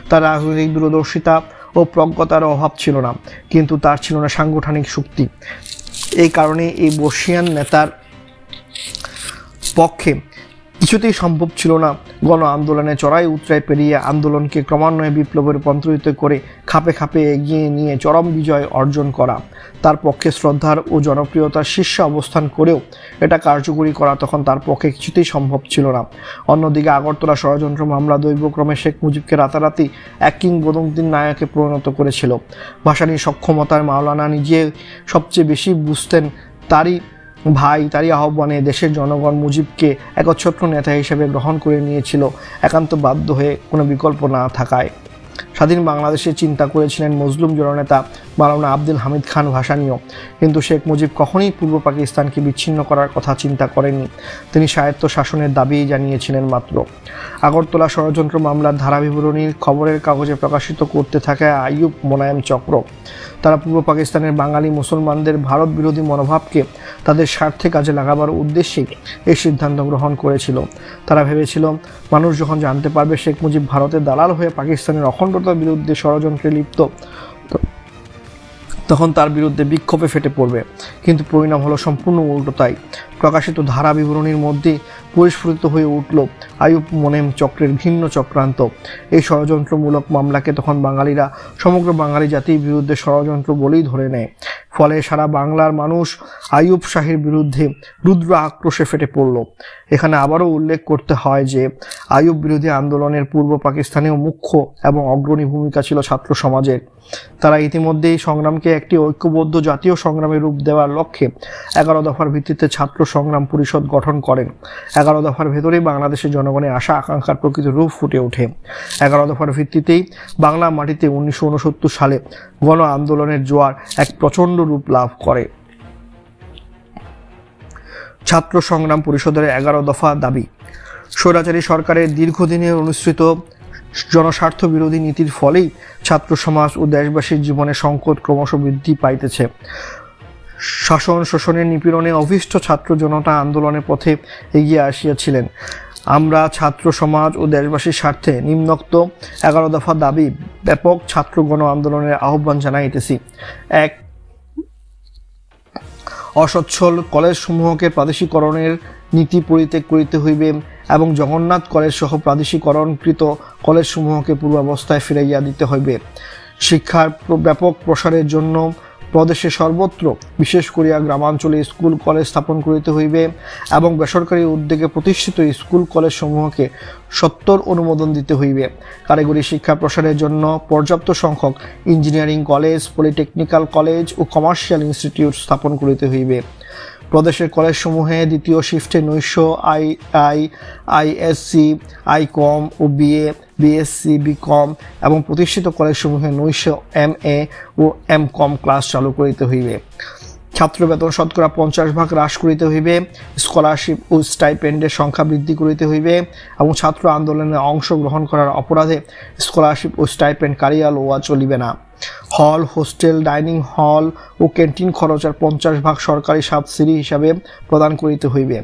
তার রাজনৈতিক দূরদর্শিতা ও প্রজ্ঞতার অভাব ছিল না, কিন্তু তার ছিল না সাংগঠনিক শক্তি। এই কারণে এই বর্ষিয়ান নেতার পক্ষে কিছুতেই সম্ভব ছিল না গণ আন্দোলনে চড়াই উতরাই পেরিয়ে আন্দোলনকে ক্রমান্বয়ে বিপ্লবে রূপান্তরিত করে খাপে খাপে এগিয়ে নিয়ে চরম বিজয় অর্জন করা। তার পক্ষে শ্রদ্ধার ও জনপ্রিয়তার শীর্ষে অবস্থান করেও এটা কার্যকরী করা তখন তার পক্ষে কিছুতেই সম্ভব ছিল না। অন্যদিকে আগরতলা ষড়যন্ত্র মামলা দৈবক্রমে শেখ মুজিবকে রাতারাতি এক কিংবদন্তির নায়কে পরিণত করেছিল। ভাসানীর সক্ষমতার মাওলানা নিজে সবচেয়ে বেশি বুঝতেন। তারই আহ্বানে দেশের জনগণ মুজিবকে একচ্ছত্র নেতা হিসেবে গ্রহণ করে নিয়েছিল, একান্ত বাধ্য হয়ে কোনো বিকল্প না থাকায়। স্বাধীন বাংলাদেশে চিন্তা করেছিলেন মজলুম জননেতা মাওলানা আব্দুল হামিদ খান ভাসানীও, কিন্তু শেখ মুজিব কখনোই পূর্ব পাকিস্তানকে বিচ্ছিন্ন করার কথা চিন্তা করেননি। তিনি স্বায়ত্ত শাসনের দাবি জানিয়েছিলেন মাত্র। আগরতলা ষড়যন্ত্র মামলার ধারাবিবরণীর খবরের কাগজে প্রকাশিত করতে থাকে আইয়ুব মোনায়েম চক্র। তারা পূর্ব পাকিস্তানের বাঙালি মুসলমানদের ভারত বিরোধী মনোভাবকে তাদের স্বার্থে কাজে লাগাবার উদ্দেশ্যেই এই সিদ্ধান্ত গ্রহণ করেছিল। তারা ভেবেছিল, মানুষ যখন জানতে পারবে শেখ মুজিব ভারতের দালাল হয়ে পাকিস্তানের অখণ্ডতার বিরুদ্ধে ষড়যন্ত্রে লিপ্ত, তখন তার বিরুদ্ধে বিক্ষোভে ফেটে পড়বে। কিন্তু পরিণাম হলো সম্পূর্ণ উল্টো। তাই প্রকাশিত ধারা বিবরণীর মধ্যে পরিস্ফুটিত হয়ে উঠল আইয়ুব মোনায়েম চক্রের ভিন্ন চক্রান্ত। এই ষড়যন্ত্রমূলক মামলাকে তখন বাঙালিরা সমগ্র বাঙালি জাতির বিরুদ্ধে ষড়যন্ত্র বলেই ধরে নেয়। ফলে সারা বাংলার মানুষ আইয়ুব শাহীর বিরুদ্ধে রুদ্র আক্রোশে ফেটে পড়ল। এখানে আবারও উল্লেখ করতে হয় যে আইয়ুব বিরোধী আন্দোলনের পূর্ব পাকিস্তানেও মুখ্য এবং অগ্রণী ভূমিকা ছিল ছাত্র সমাজের। তারা ইতিমধ্যেই সংগ্রামকে একটি ঐক্যবদ্ধ জাতীয় সংগ্রামে রূপ দেওয়ার লক্ষ্যে 11 দফার ভিত্তিতে ছাত্র সংগ্রাম পরিষদ গঠন করেন। 11 দফার ভেতরেই বাংলাদেশের জনগণের আশা আকাঙ্ক্ষার প্রকৃত রূপ ফুটে ওঠে। 11 দফার ভিত্তিতেই বাংলা মাটিতে 1969 সালে গণ আন্দোলনের জোয়ার এক প্রচণ্ড রূপ লাভ করে। ছাত্র সংগ্রাম পরিষদের 11 দফা দাবি। স্বৈরাচারী সরকারের দীর্ঘদিনের অনুসৃত জনস্বার্থ বিরোধী নীতির ফলেই ছাত্র সমাজ ও দেশবাসীর জীবনে সংকট ক্রমশ বৃদ্ধি পাইতেছে। শাসন শোষণের নিপীড়নে অভীষ্ট ছাত্র জনতা আন্দোলনের পথে এগিয়ে আসিয়াছিলেন। আমরা ছাত্র সমাজ ও দেশবাসীর স্বার্থে নিম্নোক্ত 11 দফা দাবি ব্যাপক ছাত্র গণ আন্দোলনের আহ্বান জানাইতেছি। 1. অসচ্ছল কলেজসমূহকে প্রাদেশিকরণের নীতি পরিত্যাগ করিতে হইবে এবং জগন্নাথ কলেজ সহ প্রাদেশিকরণকৃত কলেজসমূহকে পূর্বাবস্থায় ফিরাইয়া দিতে হইবে। শিক্ষার ব্যাপক প্রসারের জন্য প্রদেশে সর্বত্র বিশেষ করিয়া গ্রামাঞ্চলে স্কুল কলেজ স্থাপন করিতে হইবে এবং বেসরকারি উদ্যোগে প্রতিষ্ঠিত স্কুল কলেজ সমূহকে সত্বর অনুমোদন দিতে হইবে। কারিগরি শিক্ষা প্রসারের জন্য পর্যাপ্ত সংখ্যক ইঞ্জিনিয়ারিং কলেজ, পলিটেকনিক্যাল কলেজ ও কমার্শিয়াল ইনস্টিটিউট স্থাপন করিতে হইবে। প্রদেশের কলেজসমূহে দ্বিতীয় শিফটে নৈশ আইএসসি, আইকম ও বিএ, বিএসসি, বিকম এবং প্রতিষ্ঠিত কলেজসমূহে নৈশ এমএ ও এমকম ক্লাস চালু করিতে হইবে। ছাত্র বেতন শতকরা 50% হ্রাস করিতে হইবে। স্কলারশিপ ও স্টাইপেন্ডের সংখ্যা বৃদ্ধি করিতে হইবে এবং ছাত্র আন্দোলনে অংশগ্রহণ করার অপরাধে স্কলারশিপ ও স্টাইপেন্ড কারিয়া লওয়া চলিবে না। হল, হোস্টেল, ডাইনিং হল ও ক্যান্টিন খরচের 50% সরকারি সাবসিডি হিসাবে প্রদান করিতে হইবে।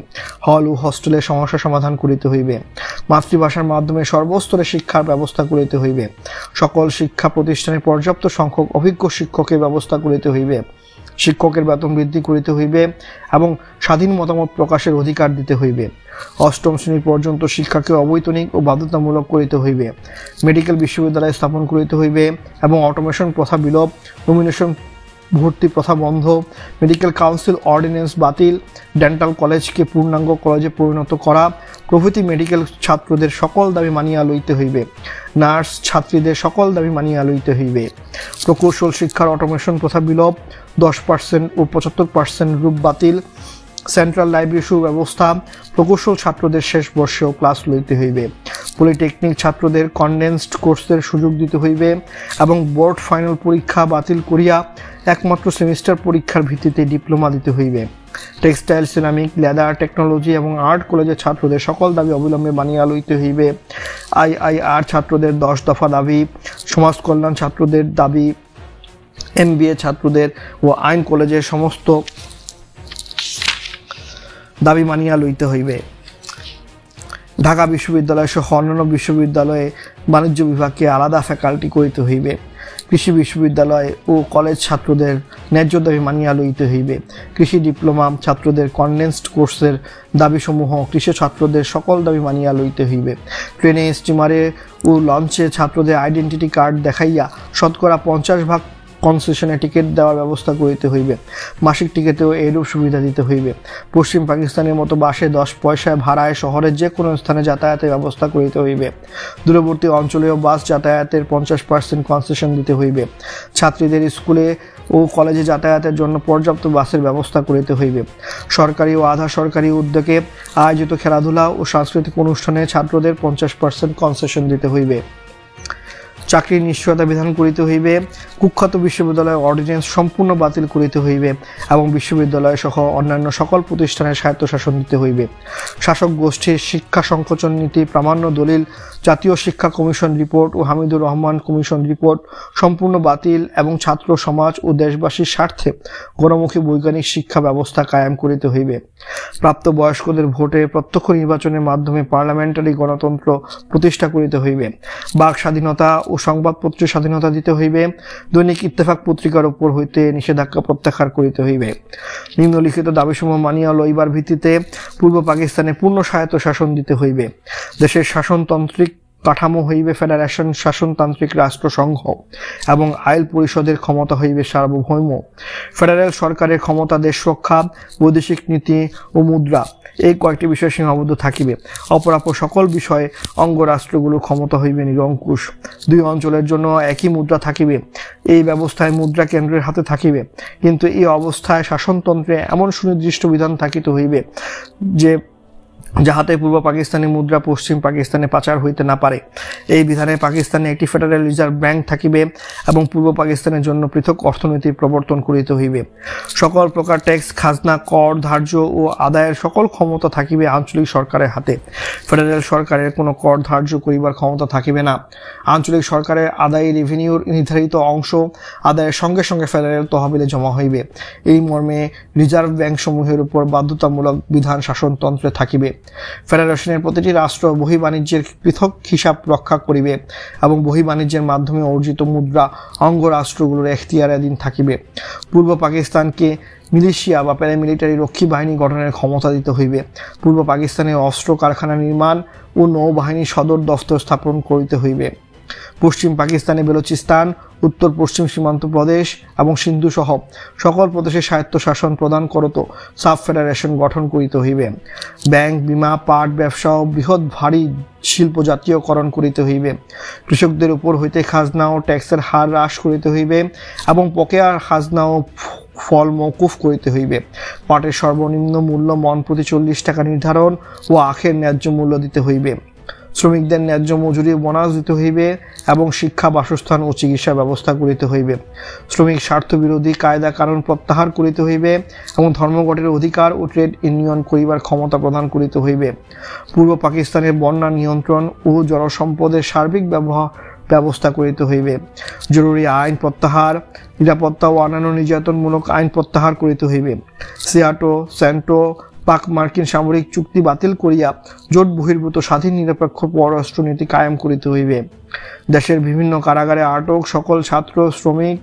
হল ও হোস্টেলের সমস্যা সমাধান করিতে হইবে। মাতৃভাষার মাধ্যমে সর্বস্তরে শিক্ষার ব্যবস্থা করিতে হইবে। সকল শিক্ষা প্রতিষ্ঠানে পর্যাপ্ত সংখ্যক অভিজ্ঞ শিক্ষকের ব্যবস্থা করিতে হইবে। শিক্ষকের বেতন বৃদ্ধি করিতে হইবে এবং স্বাধীন মতামত প্রকাশের অধিকার দিতে হইবে। 8ম শ্রেণী পর্যন্ত শিক্ষাকে অবৈতনিক ও বাধ্যতামূলক করিতে হইবে। মেডিকেল বিশ্ববিদ্যালয় স্থাপন করিতে হইবে এবং অটোমেশন প্রথা বিলোপ, নমিনেশন ভর্তি প্রথা বন্ধ, মেডিকেল কাউন্সিল অর্ডিন্যান্স বাতিল, ডেন্টাল কলেজকে পূর্ণাঙ্গ কলেজে পরিণত করা প্রভৃতি মেডিকেল ছাত্রদের সকল দাবি মানিয়া লইতে হইবে। নার্স ছাত্রীদের সকল দাবি মানিয়া লইতে হইবে। প্রকৌশল শিক্ষার অটোমেশন প্রথা বিলোপ, 10% ও 75% রূপ বাতিল, সেন্ট্রাল লাইব্রেরি সুব্যবস্থা, প্রকৌশল ছাত্রদের শেষ বর্ষেও ক্লাস লইতে হইবে। পলিটেকনিক ছাত্রদের কনডেন্সড কোর্সের সুযোগ দিতে হইবে এবং বোর্ড ফাইনাল পরীক্ষা বাতিল করিয়া একমাত্র সেমিস্টার পরীক্ষার ভিত্তিতে ডিপ্লোমা দিতে হইবে। টেক্সটাইল, সিরামিক, লেদার, টেকনোলজি এবং আর্ট কলেজের ছাত্রদের সকল দাবি অবিলম্বে মানিয়া লইতে হইবে। IIR ছাত্রদের 10 দফা দাবি, সমাজ কল্যাণ ছাত্রদের দাবি, MBA ছাত্রদের ও আইন কলেজের সমস্ত দাবি মানিয়া লইতে হইবে। ঢাকা বিশ্ববিদ্যালয় সহ অন্যান্য বিশ্ববিদ্যালয়ে বাণিজ্য বিভাগকে আলাদা ফ্যাকাল্টি করিতে হইবে। কৃষি বিশ্ববিদ্যালয় ও কলেজ ছাত্রদের ন্যায্য দাবি মানিয়া লইতে হইবে। কৃষি ডিপ্লোমা ছাত্রদের কনডেন্সড কোর্সের দাবিসমূহ কৃষি ছাত্রদের সকল দাবি মানিয়া লইতে হইবে। ট্রেনে, স্টিমারে ও লঞ্চে ছাত্রদের আইডেন্টিটি কার্ড দেখাইয়া শতকরা 50% কনসেশনে টিকিট দেওয়ার ব্যবস্থা করিতে হইবে। মাসিক টিকিটেও এইরূপ সুবিধা দিতে হইবে। পশ্চিম পাকিস্তানের মতো বাসে 10 পয়সায় ভাড়ায় শহরের যে কোনো স্থানে যাতায়াতের ব্যবস্থা করিতে হইবে। দূরবর্তী অঞ্চলেও বাস যাতায়াতের 50% কনসেশন দিতে হইবে। ছাত্রীদের স্কুলে ও কলেজে যাতায়াতের জন্য পর্যাপ্ত বাসের ব্যবস্থা করিতে হইবে। সরকারি ও আধা সরকারি উদ্যোগে আয়োজিত খেলাধুলা ও সাংস্কৃতিক অনুষ্ঠানে ছাত্রদের 50% কনসেশন দিতে হইবে। চাকরির নিশ্চয়তা বিধান করিতে হইবে। কুখ্যাত বিশ্ববিদ্যালয়ের অর্ডিন্যান্স সম্পূর্ণ বাতিল করিতে হইবে এবং বিশ্ববিদ্যালয় সহ অন্যান্য সকল প্রতিষ্ঠানের স্বায়ত্তশাসন দিতে হইবে। শাসক গোষ্ঠীর শিক্ষা সংকোচন নীতি, প্রামাণ্য দলিল, জাতীয় শিক্ষা কমিশন রিপোর্ট ও হামিদুর রহমান কমিশন রিপোর্ট সম্পূর্ণ বাতিল এবং ছাত্র সমাজ ও দেশবাসীর স্বার্থে গণমুখী বৈজ্ঞানিক শিক্ষা ব্যবস্থা কায়েম করিতে হইবে। প্রাপ্তবয়স্কদের ভোটে প্রত্যক্ষ নির্বাচনের মাধ্যমে পার্লামেন্টারি গণতন্ত্র প্রতিষ্ঠা করিতে হইবে। বাক স্বাধীনতা ও সংবাদপত্রের স্বাধীনতা দিতে হইবে। দৈনিক ইত্তেফাক পত্রিকার উপর হইতে নিষেধাজ্ঞা প্রত্যাহার করিতে হইবে। নিম্নলিখিত দাবিসমূহ মানিয়া লইবার ভিত্তিতে পূর্ব পাকিস্তানে পূর্ণ স্বায়ত্তশাসন দিতে হইবে। দেশের শাসনতান্ত্রিক কাঠামো হইবে ফেডারেশন, শাসনতান্ত্রিক রাষ্ট্রসংঘ এবং আইন পরিষদের ক্ষমতা হইবে সার্বভৌম। ফেডারেল সরকারের ক্ষমতা দেশ রক্ষা, বৈদেশিক নীতি ও মুদ্রা এই কয়েকটি বিষয় সীমাবদ্ধ থাকিবে। অপরাপর সকল বিষয়ে অঙ্গরাষ্ট্রগুলোর ক্ষমতা হইবে নিরঙ্কুশ। দুই অঞ্চলের জন্য একই মুদ্রা থাকিবে। এই ব্যবস্থায় মুদ্রা কেন্দ্রের হাতে থাকিবে, কিন্তু এই অবস্থায় শাসনতন্ত্রে এমন সুনির্দিষ্ট বিধান থাকিতে হইবে যে যাহাতে পূর্ব পাকিস্তানি মুদ্রা পশ্চিম পাকিস্তানে পাচার হইতে না পারে। এই বিধানে পাকিস্তানে একটি ফেডারেল রিজার্ভ ব্যাংক থাকিবে এবং পূর্ব পাকিস্তানের জন্য পৃথক অর্থনীতির প্রবর্তন করিতে হইবে। সকল প্রকার ট্যাক্স, খাজনা, কর ধার্য ও আদায়ের সকল ক্ষমতা থাকিবে আঞ্চলিক সরকারের হাতে। ফেডারেল সরকারের কোনো কর ধার্য করিবার ক্ষমতা থাকিবে না। আঞ্চলিক সরকারের আদায়ী রেভিনিউর নির্ধারিত অংশ আদায়ের সঙ্গে সঙ্গে ফেডারেল তহবিলে জমা হইবে। এই মর্মে রিজার্ভ ব্যাংক সমূহের উপর বাধ্যতামূলক বিধান শাসনতন্ত্রে থাকিবে। ফেডারেশনের প্রতিটি রাষ্ট্র বহির্বাণিজ্যের পৃথক হিসাব রক্ষা করিবে এবং বহির্বাণিজ্যের মাধ্যমে অর্জিত মুদ্রা অঙ্গরাষ্ট্রগুলোর এখতিয়ারাধীন থাকিবে। পূর্ব পাকিস্তানকে মিলিশিয়া বা প্যারামিলিটারি রক্ষী বাহিনী গঠনের ক্ষমতা দিতে হইবে। পূর্ব পাকিস্তানে অস্ত্র কারখানা নির্মাণ ও নৌবাহিনী সদর দফতর স্থাপন করিতে হইবে। পশ্চিম পাকিস্তানে বেলুচিস্তান, উত্তর পশ্চিম সীমান্ত প্রদেশ এবং সিন্ধু সহ সকল প্রদেশে স্বায়ত্তশাসন প্রদান করত সাব ফেডারেশন গঠন করিতে হইবে। ব্যাংক, বিমা, পাট ব্যবসা ও বৃহৎ ভারী শিল্প জাতীয়করণ করিতে হইবে। কৃষকদের উপর হইতে খাজনা ও ট্যাক্সের হার হ্রাস করিতে হইবে এবং বকেয়া খাজনা ও ফল মওকুফ করিতে হইবে। পাটের সর্বনিম্ন মূল্য মণ প্রতি 40 টাকা নির্ধারণ ও আখের ন্যায্য মূল্য দিতে হইবে। শ্রমিকদের ন্যায্য মজুরি বোনাস দিতে হইবে এবং শিক্ষা, বাসস্থান ও চিকিৎসা ব্যবস্থা করিতে হইবে। শ্রমিক স্বার্থ বিরোধী কায়দা কানুন প্রত্যাহার করিতে হইবে এবং ধর্মঘটের অধিকার ও ট্রেড ইউনিয়ন করিবার ক্ষমতা প্রদান করিতে হইবে। পূর্ব পাকিস্তানের বন্যা নিয়ন্ত্রণ ও জলসম্পদের সার্বিক ব্যবস্থা করিতে হইবে। জরুরি আইন প্রত্যাহার, নিরাপত্তা ও অন্যান্য নির্যাতনমূলক আইন প্রত্যাহার করিতে হইবে। সিয়াটো, সেন্টো, পাক মার্কিন সামরিক চুক্তি বাতিল করিয়া জোট বহির্ভূত স্বাধীন নিরপেক্ষ পররাষ্ট্রনীতি কায়েম করিতে হইবে। দেশের বিভিন্ন কারাগারে আটক সকল ছাত্র, শ্রমিক,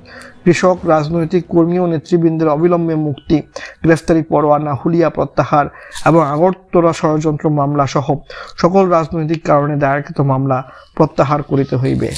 কৃষক, রাজনৈতিক কর্মী ও নেতৃবৃন্দের অবিলম্বে মুক্তি, গ্রেফতারি পরোয়ানা, হুলিয়া প্রত্যাহার এবং আগরতলা ষড়যন্ত্র মামলা সহ সকল রাজনৈতিক কারণে দায়েরকৃত মামলা প্রত্যাহার করিতে হইবে।